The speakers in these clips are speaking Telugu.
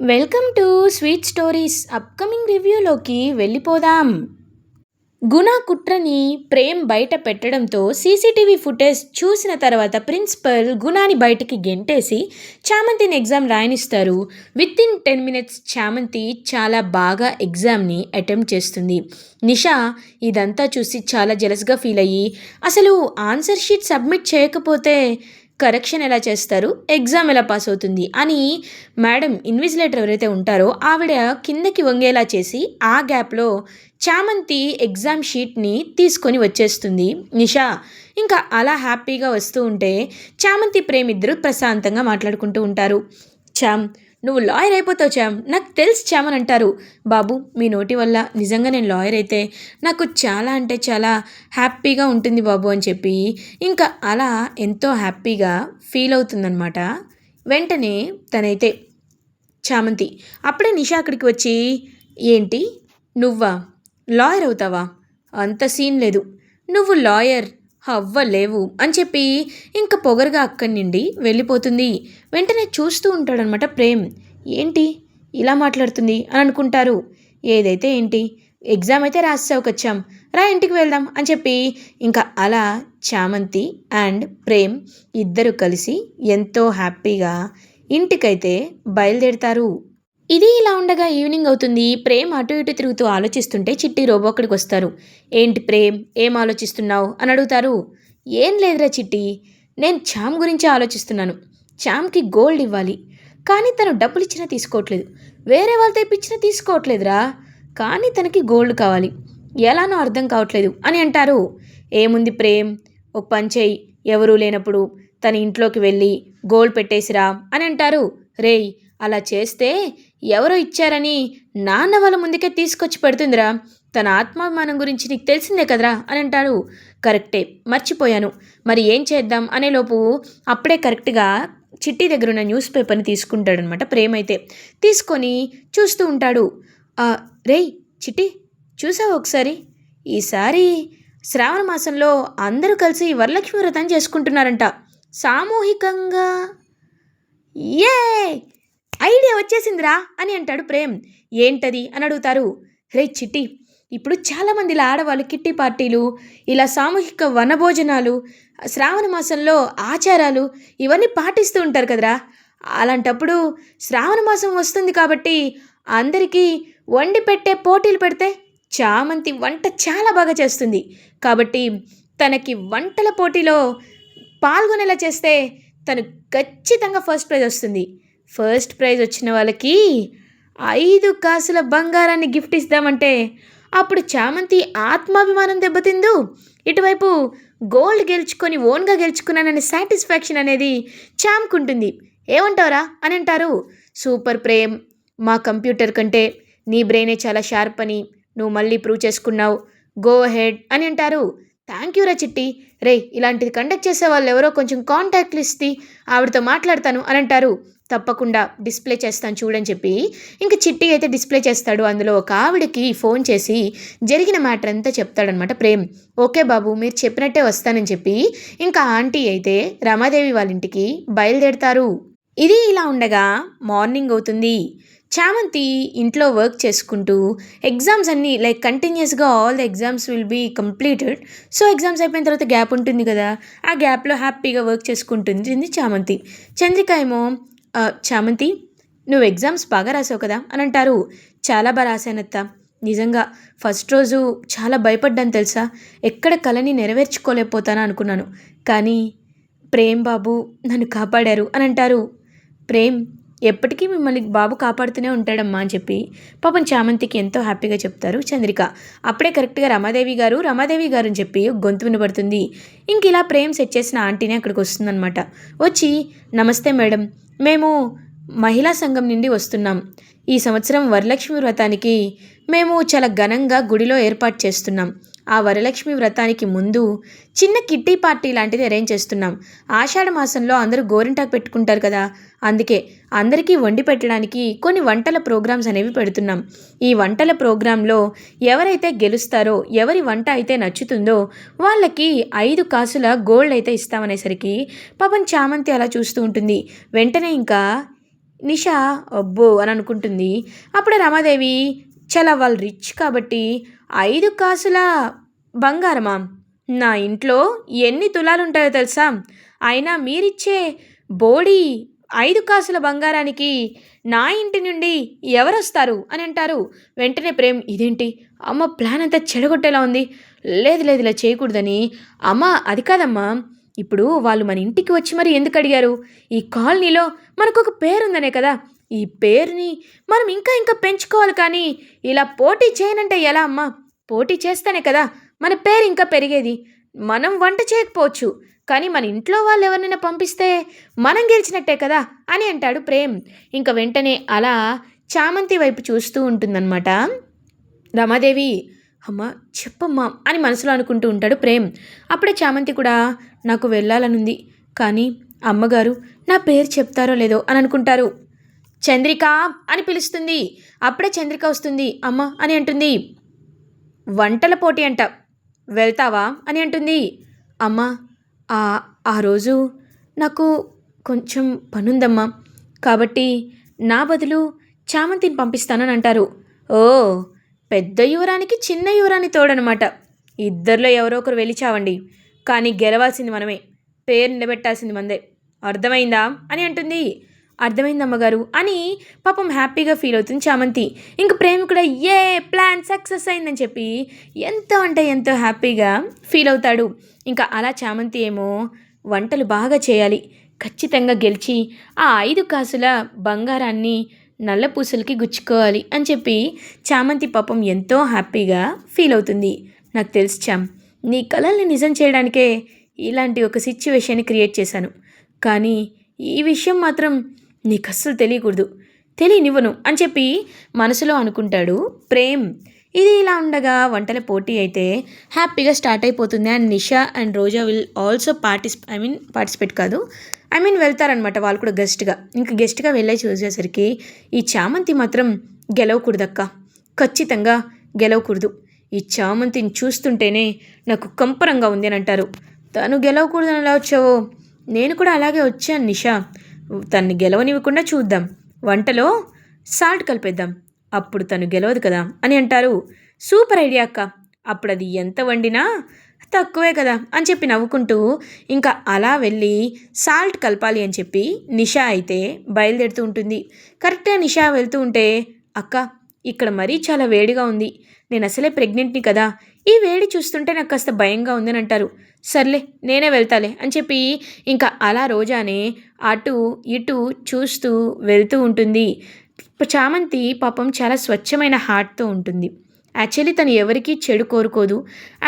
Welcome to sweet stories upcoming రివ్యూలోకి వెళ్ళిపోదాం. గుణ కుట్రని ప్రేమ్ బయట పెట్టడంతో సీసీటీవీ ఫుటేజ్ చూసిన తర్వాత ప్రిన్సిపల్ గుణాని బయటికి గెంటేసి చామంతిని ఎగ్జామ్ రాయనిస్తారు. విత్ ఇన్ 10 minutes చామంతి చాలా బాగా ఎగ్జామ్ని అటెంప్ట్ చేస్తుంది. నిషా ఇదంతా చూసి చాలా జెలస్గా ఫీల్ అయ్యి అసలు ఆన్సర్ షీట్ సబ్మిట్ చేయకపోతే కరెక్షన్ ఎలా చేస్తారు, ఎగ్జామ్ ఎలా పాస్ అవుతుంది అని మేడం ఇన్విజిలేటర్ ఎవరైతే ఉంటారో ఆవిడ కిందకి వంగేలా చేసి ఆ గ్యాప్లో చామంతి ఎగ్జామ్ షీట్ని తీసుకొని వచ్చేస్తుంది నిషా. ఇంకా అలా హ్యాపీగా వస్తూ ఉంటే చామంతి ప్రేమిద్దరు ప్రశాంతంగా మాట్లాడుకుంటూ ఉంటారు. చామ్, నువ్వు లాయర్ అయిపోతావు చామ్, నాకు తెలుసు చామ్ అని అంటారు. బాబు, మీ నోటి వల్ల నిజంగా నేను లాయర్ అయితే నాకు చాలా అంటే చాలా హ్యాపీగా ఉంటుంది బాబు అని చెప్పి ఇంకా అలా ఎంతో హ్యాపీగా ఫీల్ అవుతుందన్నమాట. వెంటనే తనైతే చామంతి అప్పుడే నిషా అక్కడికి వచ్చి, ఏంటి నువ్వా లాయర్ అవుతావా, అంత సీన్ లేదు, నువ్వు లాయర్ అవ్వలేవు అని చెప్పి ఇంకా పొగరుగా అక్కడి నుండి వెళ్ళిపోతుంది. వెంటనే చూస్తూ ఉంటాడనమాట ప్రేమ్. ఏంటి ఇలా మాట్లాడుతుంది అని అనుకుంటారు. ఏదైతే ఏంటి, ఎగ్జామ్ అయితే రాసావు కచ్చాం, రా ఇంటికి వెళ్దాం అని చెప్పి ఇంకా అలా చామంతి అండ్ ప్రేమ్ ఇద్దరు కలిసి ఎంతో హ్యాపీగా ఇంటికైతే బయలుదేరుతారు. ఇది ఇలా ఉండగా ఈవినింగ్ అవుతుంది. ప్రేమ్ అటు ఇటు తిరుగుతూ ఆలోచిస్తుంటే చిట్టి రోబో అక్కడికి వస్తారు. ఏంటి ప్రేమ్, ఏం ఆలోచిస్తున్నావు అని అడుగుతారు. ఏం లేదురా చిట్టి, నేను చామ్ గురించి ఆలోచిస్తున్నాను. చామ్కి గోల్డ్ ఇవ్వాలి, కానీ తను డబ్బులు ఇచ్చినా తీసుకోవట్లేదు, వేరే వాళ్ళతో ఇప్పించినా తీసుకోవట్లేదురా, కానీ తనకి గోల్డ్ కావాలి, ఎలానో అర్థం కావట్లేదు అని అంటారు. ఏముంది ప్రేమ్, ఒక పని చేయి, ఎవరూ లేనప్పుడు తన ఇంట్లోకి వెళ్ళి గోల్డ్ పెట్టేసిరా అని అంటారు. రేయ్, అలా చేస్తే ఎవరో ఇచ్చారని నాన్న వాళ్ళ ముందుకే తీసుకొచ్చి పెడుతుందిరా, తన ఆత్మాభిమానం గురించి నీకు తెలిసిందే కదరా అని అంటారు. కరెక్టే, మర్చిపోయాను, మరి ఏం చేద్దాం అనేలోపు అప్పుడే కరెక్ట్గా చిట్టి దగ్గర ఉన్న న్యూస్ పేపర్ని తీసుకుంటాడనమాట ప్రేమ్. అయితే తీసుకొని చూస్తూ ఉంటాడు. రేయ్ చిట్టి, చూసావు ఒకసారి, ఈసారి శ్రావణ మాసంలో అందరూ కలిసి వరలక్ష్మి వ్రతం చేసుకుంటున్నారంట సామూహికంగా. ఏ ఐడియా వచ్చేసిందిరా అని అంటాడు ప్రేమ్. ఏంటది అని అడుగుతారు. రే చిట్టి, ఇప్పుడు చాలామంది ఇలా ఆడవాళ్ళు కిట్టి పార్టీలు, ఇలా సామూహిక వనభోజనాలు, శ్రావణ మాసంలో ఆచారాలు ఇవన్నీ పాటిస్తూ ఉంటారు కదరా. అలాంటప్పుడు శ్రావణ మాసం వస్తుంది కాబట్టి అందరికీ వండి పెట్టే పోటీలు పెడితే చామంతి వంట చాలా బాగా చేస్తుంది కాబట్టి తనకి వంటల పోటీలో పాల్గొనేలా చేస్తే తను ఖచ్చితంగా ఫస్ట్ ప్రైజ్ వస్తుంది. ఫస్ట్ ప్రైజ్ వచ్చిన వాళ్ళకి 5 కాసుల బంగారాన్ని గిఫ్ట్ ఇస్తామంటే అప్పుడు చామంతి ఆత్మాభిమానం దెబ్బతిందు, ఇటువైపు గోల్డ్ గెలుచుకొని ఓన్గా గెలుచుకున్నాననే సాటిస్ఫాక్షన్ అనేది చామ్కుంటుంది. ఏమంటావురా అని అంటారు. సూపర్ ప్రేమ్, మా కంప్యూటర్ కంటే నీ బ్రెయినే చాలా షార్ప్ అని నువ్వు మళ్ళీ ప్రూవ్ చేసుకున్నావు, గో హెడ్ అని అంటారు. థ్యాంక్ యూ రా చిట్టి, రే ఇలాంటిది కండక్ట్ చేసే వాళ్ళు ఎవరో కొంచెం కాంటాక్ట్లు ఇస్తే ఆవిడతో మాట్లాడతాను అని అంటారు. తప్పకుండా డిస్ప్లే చేస్తాను చూడని చెప్పి ఇంక చిట్టి అయితే డిస్ప్లే చేస్తాడు. అందులో ఒక ఆవిడకి ఫోన్ చేసి జరిగిన మ్యాటర్ అంతా చెప్తాడనమాట ప్రేమ్. ఓకే బాబు, మీరు చెప్పినట్టే వస్తానని చెప్పి ఇంకా ఆంటీ అయితే రమాదేవి వాళ్ళ ఇంటికి బయలుదేరుతారు. ఇది ఇలా ఉండగా మార్నింగ్ అవుతుంది. చామంతి ఇంట్లో వర్క్ చేసుకుంటూ ఎగ్జామ్స్ అన్నీ లైక్ కంటిన్యూస్గా all the exams will be completed. So exams అయిపోయిన తర్వాత గ్యాప్ ఉంటుంది కదా, ఆ గ్యాప్లో హ్యాపీగా వర్క్ చేసుకుంటుంది చామంతి. చంద్రిక ఏమో, చామంతి నువ్వు ఎగ్జామ్స్ బాగా రాసావు కదా అని అంటారు. చాలా బాగా రాశానత్త, నిజంగా ఫస్ట్ రోజు చాలా భయపడ్డాను తెలుసా, ఎక్కడ కళని నెరవేర్చుకోలేకపోతానా అనుకున్నాను, కానీ ప్రేమ్ బాబు నన్ను కాపాడారు అని అంటారు. ప్రేమ్ ఎప్పటికీ మిమ్మల్ని బాబు కాపాడుతూనే ఉంటాడమ్మా అని చెప్పి పాపం చామంతికి ఎంతో హ్యాపీగా చెప్తారు చంద్రిక. అప్పుడే కరెక్ట్గా రమాదేవి గారు అని చెప్పి గొంతు వినబడుతుంది. ఇంక ఇలా ప్రేమ్ సెట్ చేసిన ఆంటీని అక్కడికి వస్తుందన్నమాట. వచ్చి, నమస్తే మేడం, మేము మహిళా సంఘం నుండి వస్తున్నాం. ఈ సంవత్సరం వరలక్ష్మి వ్రతానికి మేము చాలా ఘనంగా గుడిలో ఏర్పాటు చేస్తున్నాం. ఆ వరలక్ష్మి వ్రతానికి ముందు చిన్న కిట్టి పార్టీ లాంటిది అరేంజ్ చేస్తున్నాం. ఆషాఢ మాసంలో అందరూ గోరింటాకు పెట్టుకుంటారు కదా, అందుకే అందరికీ వండి పెట్టడానికి కొన్ని వంటల ప్రోగ్రామ్స్ అనేవి పెడుతున్నాం. ఈ వంటల ప్రోగ్రాంలో ఎవరైతే గెలుస్తారో, ఎవరి వంట అయితే నచ్చుతుందో వాళ్ళకి 5 కాసుల గోల్డ్ అయితే ఇస్తామనేసరికి పాపం చామంతి అలా చూస్తూ ఉంటుంది. వెంటనే ఇంకా నిషా అబ్బో అని అనుకుంటుంది. అప్పుడే రమాదేవి చాలా వాళ్ళు రిచ్ కాబట్టి 5 కాసుల బంగారమా? నా ఇంట్లో ఎన్ని తులాలుంటాయో తెలుసా? అయినా మీరిచ్చే బోడి 5 కాసుల బంగారానికి నా ఇంటి నుండి ఎవరొస్తారు అని అంటారు. వెంటనే ప్రేమ్ ఇదేంటి అమ్మ ప్లాన్ అంతా చెడగొట్టేలా ఉంది. లేదు లేదు ఇలా చేయకూడదని. అమ్మ అది కాదమ్మా, ఇప్పుడు వాళ్ళు మన ఇంటికి వచ్చి మరి ఎందుకు అడిగారు? ఈ కాలనీలో మనకొక పేరుందనే కదా. ఈ పేరుని మనం ఇంకా ఇంకా పెంచుకోవాలి కానీ ఇలా పోటీ చేయనంటే ఎలా అమ్మా? పోటీ చేస్తేనే కదా మన పేరు ఇంకా పెరిగేది. మనం వంట చేయకపోవచ్చు కానీ మన ఇంట్లో వాళ్ళు ఎవరినైనా పంపిస్తే మనం గెలిచినట్టే కదా అని అంటాడు ప్రేమ్. ఇంకా వెంటనే అలా చామంతి వైపు చూస్తూ ఉంటుందన్నమాట రమాదేవి. అమ్మ చెప్పమ్మా అని మనసులో అనుకుంటూ ఉంటాడు ప్రేమ్. అప్పుడే చామంతి కూడా నాకు వెళ్ళాలనుంది కానీ అమ్మగారు నా పేరు చెప్తారో లేదో అని అనుకుంటారు. చంద్రిక అని పిలుస్తుంది. అప్పుడే చంద్రిక వస్తుంది. అమ్మ అని అంటుంది. వంటల పోటీ అంట, వెళ్తావా అని అంటుంది. అమ్మ ఆ ఆ రోజు నాకు కొంచెం పనుందమ్మా, కాబట్టి నా బదులు చామంతిని పంపిస్తానని అంటారు. ఓ పెద్ద యువరానికి చిన్న యువరాని తోడనమాట. ఇద్దరిలో ఎవరో ఒకరు వెళ్ళి చావండి, కానీ గెలవాల్సింది మనమే, పేరు నిలబెట్టాల్సింది మందే, అర్థమైందా అని అంటుంది. అర్థమైంది అమ్మగారు అని పాపం హ్యాపీగా ఫీల్ అవుతుంది చామంతి. ఇంక ప్రేమ్ కూడా ఏ ప్లాన్ సక్సెస్ అయిందని చెప్పి ఎంతో అంటే ఎంతో హ్యాపీగా ఫీల్ అవుతాడు. ఇంకా అలా చామంతి ఏమో వంటలు బాగా చేయాలి, ఖచ్చితంగా గెలిచి ఆ 5 కాసుల బంగారాన్ని నల్లపూసలకి గుచ్చుకోవాలి అని చెప్పి చామంతి పాపం ఎంతో హ్యాపీగా ఫీల్ అవుతుంది. నాకు తెలుసు చామ్, నీ కలల్ని నిజం చేయడానికే ఇలాంటి ఒక సిచ్యువేషన్ క్రియేట్ చేశాను, కానీ ఈ విషయం మాత్రం నీకు అస్సలు తెలియకూడదు, తెలియనివ్వను అని చెప్పి మనసులో అనుకుంటాడు ప్రేమ్. ఇది ఇలా ఉండగా వంటల పోటీ అయితే హ్యాపీగా స్టార్ట్ అయిపోతుంది. And Nisha and Roja will also participate కాదు, వెళ్తారనమాట వాళ్ళు కూడా గెస్ట్గా. ఇంకా గెస్ట్గా వెళ్ళి చూసేసరికి ఈ చామంతి మాత్రం గెలవకూడదక్క, ఖచ్చితంగా గెలవకూడదు. ఈ చామంతిని చూస్తుంటేనే నాకు కంపరంగా ఉంది అని అంటారు. తను గెలవకూడదని ఎలా వచ్చావో నేను కూడా అలాగే వచ్చాను నిషా, తన్ని గెలవనివ్వకుండా చూద్దాం, వంటలో సాల్ట్ కలిపేద్దాం, అప్పుడు తను గెలవదు కదా అని అంటారు. సూపర్ ఐడియా అక్క, అప్పుడు అది ఎంత వండినా తక్కువే కదా అని చెప్పి నవ్వుకుంటూ ఇంకా అలా వెళ్ళి సాల్ట్ కలపాలి అని చెప్పి నిషా అయితే బయలుదేరుతూ ఉంటుంది. కరెక్ట్గా నిషా వెళ్తూ ఉంటే అక్క ఇక్కడ మరీ చాలా వేడిగా ఉంది, నేను అసలే ప్రెగ్నెంట్ని కదా, ఈ వేడి చూస్తుంటే నాకు కాస్త భయంగా ఉందని అంటారు. సర్లే నేనే వెళ్తాలే అని చెప్పి ఇంకా అలా రోజానే అటు ఇటు చూస్తూ వెళ్తూ ఉంటుంది. చామంతి పాపం చాలా స్వచ్ఛమైన హార్ట్తో ఉంటుంది. యాక్చువల్లీ తను ఎవరికీ చెడు కోరుకోదు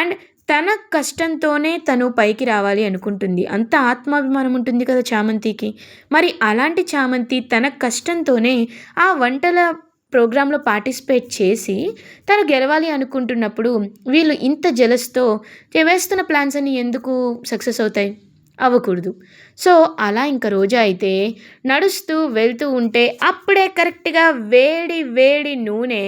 అండ్ తన కష్టంతోనే తను పైకి రావాలి అనుకుంటుంది. అంత ఆత్మాభిమానం ఉంటుంది కదా చామంతికి. మరి అలాంటి చామంతి తన కష్టంతోనే ఆ వంటల ప్రోగ్రాంలో పార్టిసిపేట్ చేసి తను గెలవాలి అనుకుంటున్నప్పుడు వీళ్ళు ఇంత జలస్తో వేస్తున్న ప్లాన్స్ అన్ని ఎందుకు సక్సెస్ అవుతాయి? అవ్వకూడదు. సో అలా ఇంకా రోజా అయితే నడుస్తూ వెళ్తూ ఉంటే అప్పుడే కరెక్ట్గా వేడి వేడి నూనె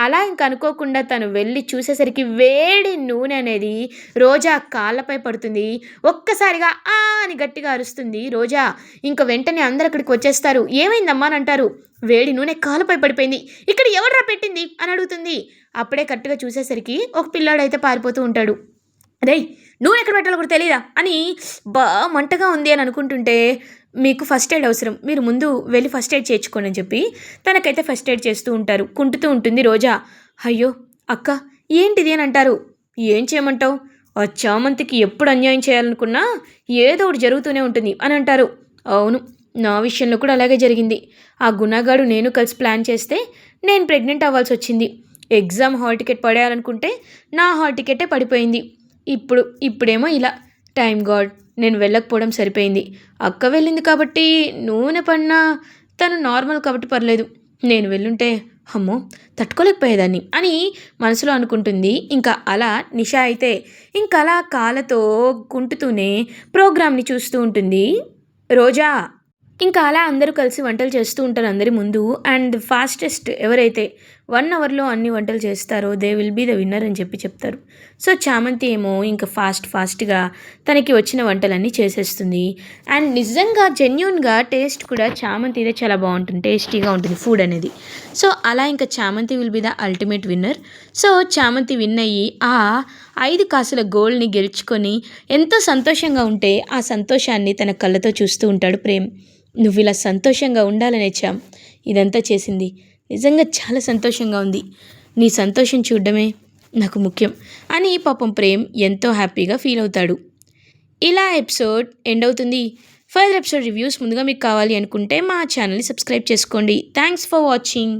అలా ఇంక అనుకోకుండా తను వెళ్ళి చూసేసరికి వేడి నూనె అనేది రోజా కాళ్ళపై పడుతుంది. ఒక్కసారిగా ఆ అని గట్టిగా అరుస్తుంది రోజా. ఇంక వెంటనే అందరు అక్కడికి వచ్చేస్తారు. ఏమైందమ్మా అని అంటారు. వేడి నూనె కాళ్ళపై పడిపోయింది, ఇక్కడ ఎవడ్రా పెట్టింది అని అడుగుతుంది. అప్పుడే కరెక్ట్గా చూసేసరికి ఒక పిల్లాడైతే పారిపోతూ ఉంటాడు. అదే నూనె ఎక్కడ పెట్టాలో కూడా తెలియదా అని మంటగా ఉంది అని అనుకుంటుంటే మీకు ఫస్ట్ ఎయిడ్ అవసరం, మీరు ముందు వెళ్ళి ఫస్ట్ ఎయిడ్ చేర్చుకోండి అని చెప్పి తనకైతే ఫస్ట్ ఎయిడ్ చేస్తూ ఉంటారు. కుంటుతూ ఉంటుంది రోజా. అయ్యో అక్క ఏంటిది అని అంటారు. ఏం చేయమంటావు, ఆ చామంతికి ఎప్పుడు అన్యాయం చేయాలనుకున్నా ఏదో ఒకటి జరుగుతూనే ఉంటుంది అని అంటారు. అవును నా విషయంలో కూడా అలాగే జరిగింది. ఆ గుణగాడు నేను కలిసి ప్లాన్ చేస్తే నేను ప్రెగ్నెంట్ అవ్వాల్సి వచ్చింది. ఎగ్జామ్ హాల్ టికెట్ పడేయాలనుకుంటే నా హాల్ టికెటే పడిపోయింది. ఇప్పుడేమో ఇలా. టైం గాడ్, నేను వెళ్ళకపోవడం సరిపోయింది. అక్క వెళ్ళింది కాబట్టి నూనె పడినా తను నార్మల్ కాబట్టి పర్లేదు, నేను వెళ్ళుంటే అమ్మో తట్టుకోలేకపోయేదాన్ని అని మనసులో అనుకుంటుంది. ఇంకా అలా నిషా అయితే ఇంకా అలా కాళ్ళతో కుంటుతూనే ప్రోగ్రామ్ని చూస్తూ ఉంటుంది రోజా. ఇంకా అలా అందరూ కలిసి వంటలు చేస్తూ ఉంటారు అందరి ముందు. అండ్ ఫాస్టెస్ట్ ఎవరైతే 1 అవర్లో అన్ని వంటలు చేస్తారో they will be the winner అని చెప్తారు. సో చామంతి ఏమో ఇంకా ఫాస్ట్గా తనకి వచ్చిన వంటలన్నీ చేసేస్తుంది. అండ్ నిజంగా జెన్యూన్గా టేస్ట్ కూడా చామంతిదే చాలా బాగుంటుంది, టేస్టీగా ఉంటుంది ఫుడ్ అనేది. సో అలా ఇంకా Chamanthi will be the ultimate winner. So Chamanthi win అయ్యి ఆ 5 కాసుల గోల్డ్ని గెలుచుకొని ఎంతో సంతోషంగా ఉంటే ఆ సంతోషాన్ని తన కళ్ళతో చూస్తూ ఉంటాడు ప్రేమ్. నువ్వు ఇలా సంతోషంగా ఉండాలనే చామ్ ఇదంతా చేసింది, నిజంగా చాలా సంతోషంగా ఉంది, నీ సంతోషం చూడడమే నాకు ముఖ్యం అని పాపం ప్రేమ్ ఎంతో హ్యాపీగా ఫీల్ అవుతాడు. ఇలా ఎపిసోడ్ ఎండ్ అవుతుంది. ఫర్దర్ ఎపిసోడ్ రివ్యూస్ ముందుగా మీకు కావాలి అనుకుంటే మా ఛానల్ని సబ్స్క్రైబ్ చేసుకోండి. Thanks for watching.